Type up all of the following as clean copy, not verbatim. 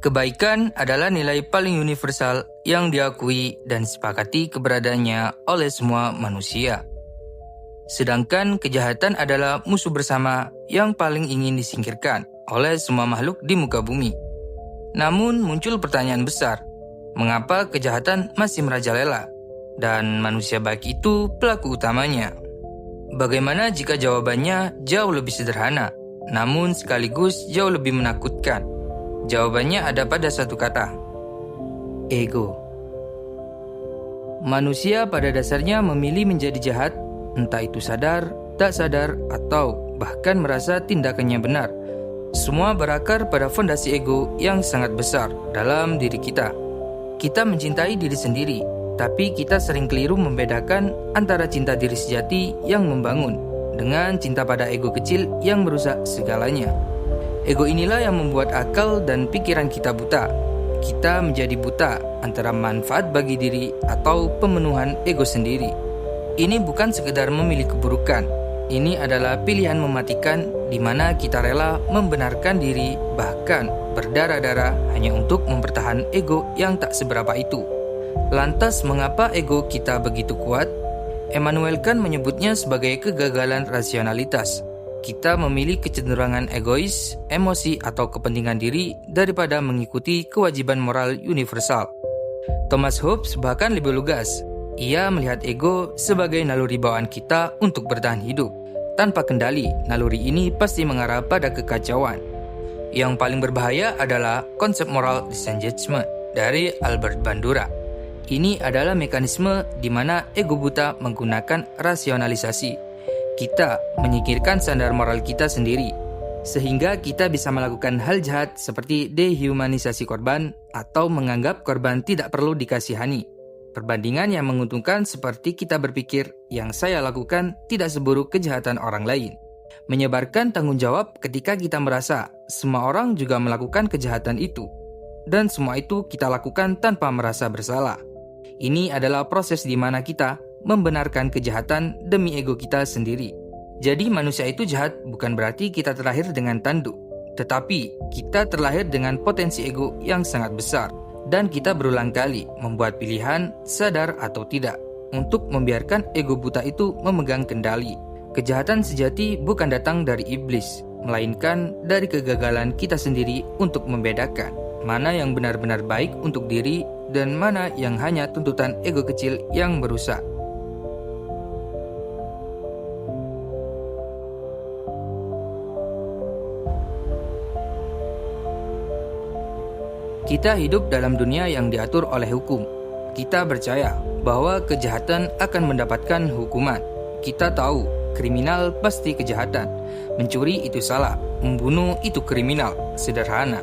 Kebaikan adalah nilai paling universal yang diakui dan disepakati keberadaannya oleh semua manusia. Sedangkan kejahatan adalah musuh bersama yang paling ingin disingkirkan oleh semua makhluk di muka bumi. Namun muncul pertanyaan besar, mengapa kejahatan masih merajalela? Dan manusia baik itu pelaku utamanya. Bagaimana jika jawabannya jauh lebih sederhana, namun sekaligus jauh lebih menakutkan? Jawabannya ada pada satu kata, ego. Manusia pada dasarnya memilih menjadi jahat, entah itu sadar, tak sadar, atau bahkan merasa tindakannya benar. Semua berakar pada fondasi ego yang sangat besar dalam diri kita. Kita mencintai diri sendiri, tapi kita sering keliru membedakan antara cinta diri sejati yang membangun dengan cinta pada ego kecil yang merusak segalanya. Ego inilah yang membuat akal dan pikiran kita buta. Kita menjadi buta antara manfaat bagi diri atau pemenuhan ego sendiri. Ini bukan sekedar memilih keburukan. Ini adalah pilihan mematikan di mana kita rela membenarkan diri bahkan berdarah-darah hanya untuk mempertahankan ego yang tak seberapa itu. Lantas mengapa ego kita begitu kuat? Immanuel Kant menyebutnya sebagai kegagalan rasionalitas. Kita memilih kecenderungan egois, emosi, atau kepentingan diri daripada mengikuti kewajiban moral universal. Thomas Hobbes bahkan lebih lugas. Ia melihat ego sebagai naluri bawaan kita untuk bertahan hidup. Tanpa kendali, naluri ini pasti mengarah pada kekacauan. Yang paling berbahaya adalah konsep moral disengagement dari Albert Bandura. Ini adalah mekanisme di mana ego buta menggunakan rasionalisasi. Kita menyingkirkan standar moral kita sendiri, sehingga kita bisa melakukan hal jahat seperti dehumanisasi korban atau menganggap korban tidak perlu dikasihani. Perbandingan yang menguntungkan seperti kita berpikir yang saya lakukan tidak seburuk kejahatan orang lain. Menyebarkan tanggung jawab ketika kita merasa semua orang juga melakukan kejahatan itu, dan semua itu kita lakukan tanpa merasa bersalah. Ini adalah proses di mana kita membenarkan kejahatan demi ego kita sendiri. Jadi manusia itu jahat bukan berarti kita terlahir dengan tanduk, tetapi kita terlahir dengan potensi ego yang sangat besar. Dan kita berulang kali membuat pilihan, sadar atau tidak, untuk membiarkan ego buta itu memegang kendali. Kejahatan sejati bukan datang dari iblis, melainkan dari kegagalan kita sendiri untuk membedakan mana yang benar-benar baik untuk diri dan mana yang hanya tuntutan ego kecil yang merusak. Kita hidup dalam dunia yang diatur oleh hukum. Kita percaya bahwa kejahatan akan mendapatkan hukuman. Kita tahu kriminal pasti kejahatan. Mencuri itu salah, membunuh itu kriminal, sederhana.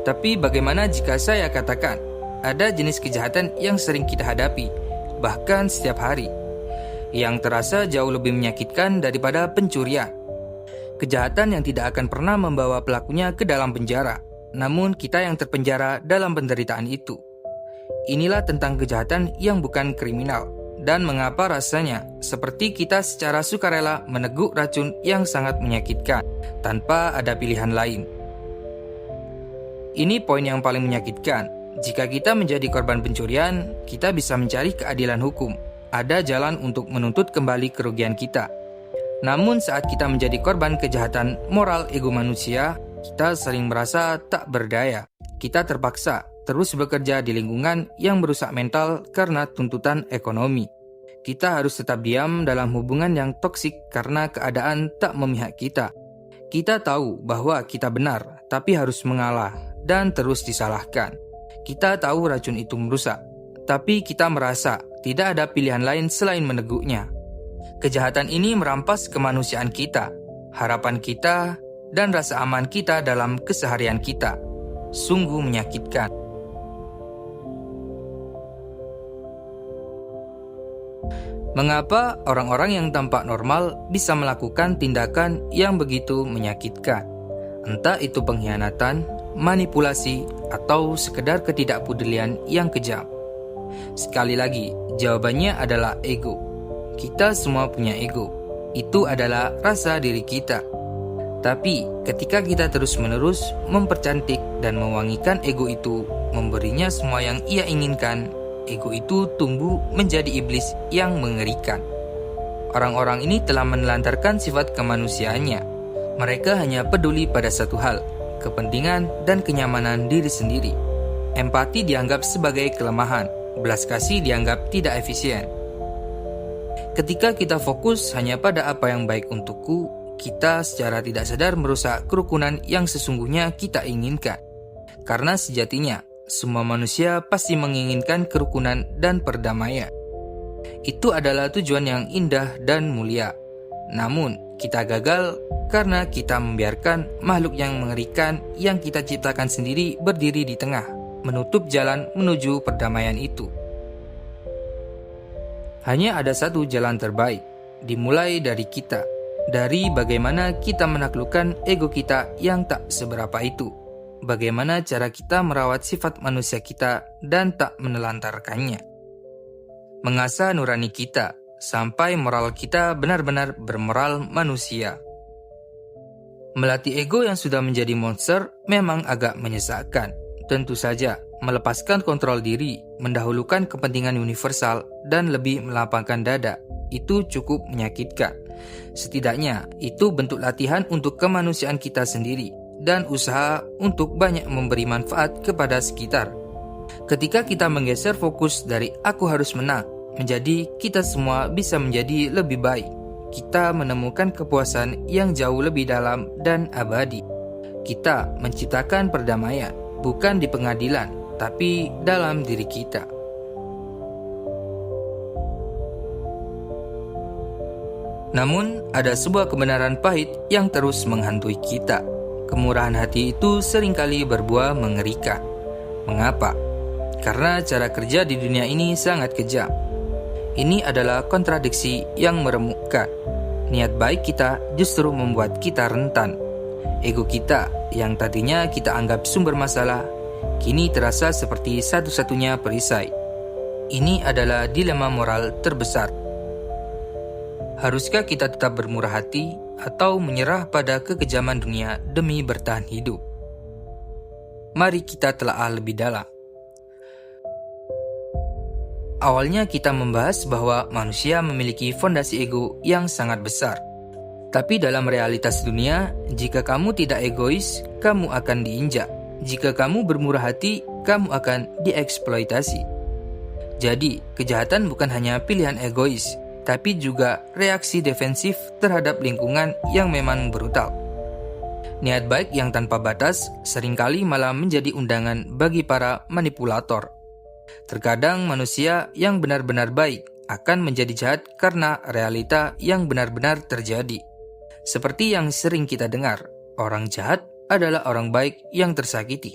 Tapi bagaimana jika saya katakan ada jenis kejahatan yang sering kita hadapi, bahkan setiap hari, yang terasa jauh lebih menyakitkan daripada pencurian. Kejahatan yang tidak akan pernah membawa pelakunya ke dalam penjara, namun kita yang terpenjara dalam penderitaan itu. Inilah tentang kejahatan yang bukan kriminal, dan mengapa rasanya seperti kita secara sukarela meneguk racun yang sangat menyakitkan, tanpa ada pilihan lain. Ini poin yang paling menyakitkan. Jika kita menjadi korban pencurian, kita bisa mencari keadilan hukum. Ada jalan untuk menuntut kembali kerugian kita. Namun saat kita menjadi korban kejahatan moral ego manusia, kita sering merasa tak berdaya. Kita terpaksa terus bekerja di lingkungan yang merusak mental karena tuntutan ekonomi. Kita harus tetap diam dalam hubungan yang toksik karena keadaan tak memihak kita. Kita tahu bahwa kita benar, tapi harus mengalah dan terus disalahkan. Kita tahu racun itu merusak, tapi kita merasa tidak ada pilihan lain selain meneguknya. Kejahatan ini merampas kemanusiaan kita, harapan kita, dan rasa aman kita dalam keseharian kita. Sungguh menyakitkan. Mengapa orang-orang yang tampak normal bisa melakukan tindakan yang begitu menyakitkan? Entah itu pengkhianatan, manipulasi, atau sekedar ketidakpedulian yang kejam. Sekali lagi, jawabannya adalah ego. Kita semua punya ego. Itu adalah rasa diri kita. Tapi ketika kita terus-menerus mempercantik dan mewangikan ego itu, memberinya semua yang ia inginkan, ego itu tumbuh menjadi iblis yang mengerikan. Orang-orang ini telah menelantarkan sifat kemanusiaannya. Mereka hanya peduli pada satu hal, kepentingan dan kenyamanan diri sendiri. Empati dianggap sebagai kelemahan, belas kasih dianggap tidak efisien. Ketika kita fokus hanya pada apa yang baik untukku, kita secara tidak sadar merusak kerukunan yang sesungguhnya kita inginkan. Karena sejatinya, semua manusia pasti menginginkan kerukunan dan perdamaian. Itu adalah tujuan yang indah dan mulia. Namun, kita gagal karena kita membiarkan makhluk yang mengerikan yang kita ciptakan sendiri berdiri di tengah, menutup jalan menuju perdamaian itu. Hanya ada satu jalan terbaik, dimulai dari kita. Dari bagaimana kita menaklukkan ego kita yang tak seberapa itu. Bagaimana cara kita merawat sifat manusia kita dan tak menelantarkannya. Mengasah nurani kita, sampai moral kita benar-benar bermoral manusia. Melatih ego yang sudah menjadi monster memang agak menyesakkan. Tentu saja, melepaskan kontrol diri, mendahulukan kepentingan universal, dan lebih melapangkan dada, itu cukup menyakitkan. Setidaknya, itu bentuk latihan untuk kemanusiaan kita sendiri, dan usaha untuk banyak memberi manfaat kepada sekitar. Ketika kita menggeser fokus dari aku harus menang, menjadi kita semua bisa menjadi lebih baik, kita menemukan kepuasan yang jauh lebih dalam dan abadi. Kita menciptakan perdamaian, bukan di pengadilan, tapi dalam diri kita. Namun, ada sebuah kebenaran pahit yang terus menghantui kita. Kemurahan hati itu seringkali berbuah mengerikan. Mengapa? Karena cara kerja di dunia ini sangat kejam. Ini adalah kontradiksi yang meremukkan. Niat baik kita justru membuat kita rentan. Ego kita yang tadinya kita anggap sumber masalah, kini terasa seperti satu-satunya perisai. Ini adalah dilema moral terbesar. Haruskah kita tetap bermurah hati atau menyerah pada kekejaman dunia demi bertahan hidup? Mari kita telaah lebih dalam. Awalnya kita membahas bahwa manusia memiliki fondasi ego yang sangat besar. Tapi dalam realitas dunia, jika kamu tidak egois, kamu akan diinjak. Jika kamu bermurah hati, kamu akan dieksploitasi. Jadi, kejahatan bukan hanya pilihan egois, tapi juga reaksi defensif terhadap lingkungan yang memang brutal. Niat baik yang tanpa batas seringkali malah menjadi undangan bagi para manipulator. Terkadang manusia yang benar-benar baik akan menjadi jahat karena realita yang benar-benar terjadi. Seperti yang sering kita dengar, orang jahat adalah orang baik yang tersakiti.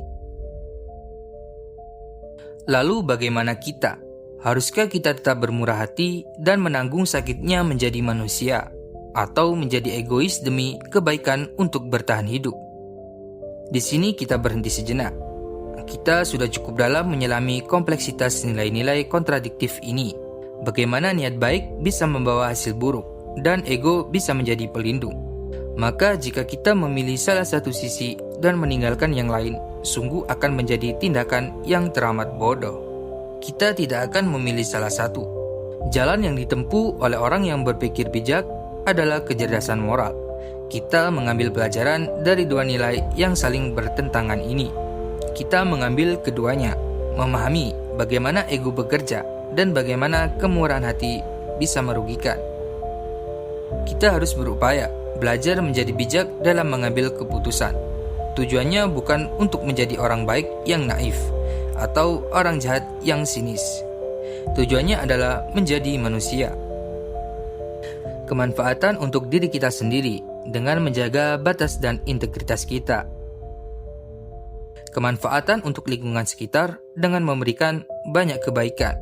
Lalu bagaimana kita? Haruskah kita tetap bermurah hati dan menanggung sakitnya menjadi manusia, atau menjadi egois demi kebaikan untuk bertahan hidup? Di sini kita berhenti sejenak. Kita sudah cukup dalam menyelami kompleksitas nilai-nilai kontradiktif ini. Bagaimana niat baik bisa membawa hasil buruk, dan ego bisa menjadi pelindung. Maka jika kita memilih salah satu sisi dan meninggalkan yang lain, sungguh akan menjadi tindakan yang teramat bodoh. Kita tidak akan memilih salah satu. Jalan yang ditempuh oleh orang yang berpikir bijak adalah kecerdasan moral. Kita mengambil pelajaran dari dua nilai yang saling bertentangan ini. Kita mengambil keduanya, memahami bagaimana ego bekerja dan bagaimana kemurahan hati bisa merugikan. Kita harus berupaya belajar menjadi bijak dalam mengambil keputusan. Tujuannya bukan untuk menjadi orang baik yang naif atau orang jahat yang sinis. Tujuannya adalah menjadi manusia. Kemanfaatan untuk diri kita sendiri dengan menjaga batas dan integritas kita. Kemanfaatan untuk lingkungan sekitar dengan memberikan banyak kebaikan.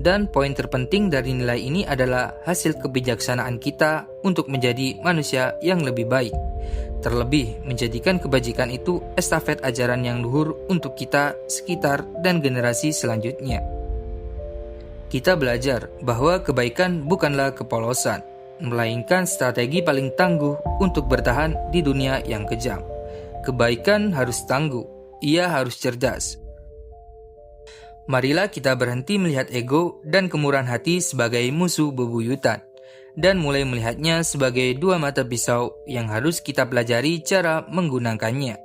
Dan poin terpenting dari nilai ini adalah hasil kebijaksanaan kita untuk menjadi manusia yang lebih baik. Terlebih, menjadikan kebajikan itu estafet ajaran yang luhur untuk kita, sekitar, dan generasi selanjutnya. Kita belajar bahwa kebaikan bukanlah kepolosan, melainkan strategi paling tangguh untuk bertahan di dunia yang kejam. Kebaikan harus tangguh, ia harus cerdas. Marilah kita berhenti melihat ego dan kemurahan hati sebagai musuh bebuyutan, dan mulai melihatnya sebagai dua mata pisau yang harus kita pelajari cara menggunakannya.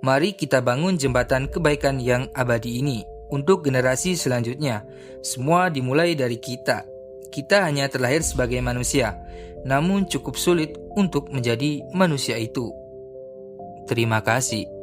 Mari kita bangun jembatan kebaikan yang abadi ini untuk generasi selanjutnya. Semua dimulai dari kita. Kita hanya terlahir sebagai manusia, namun cukup sulit untuk menjadi manusia itu. Terima kasih.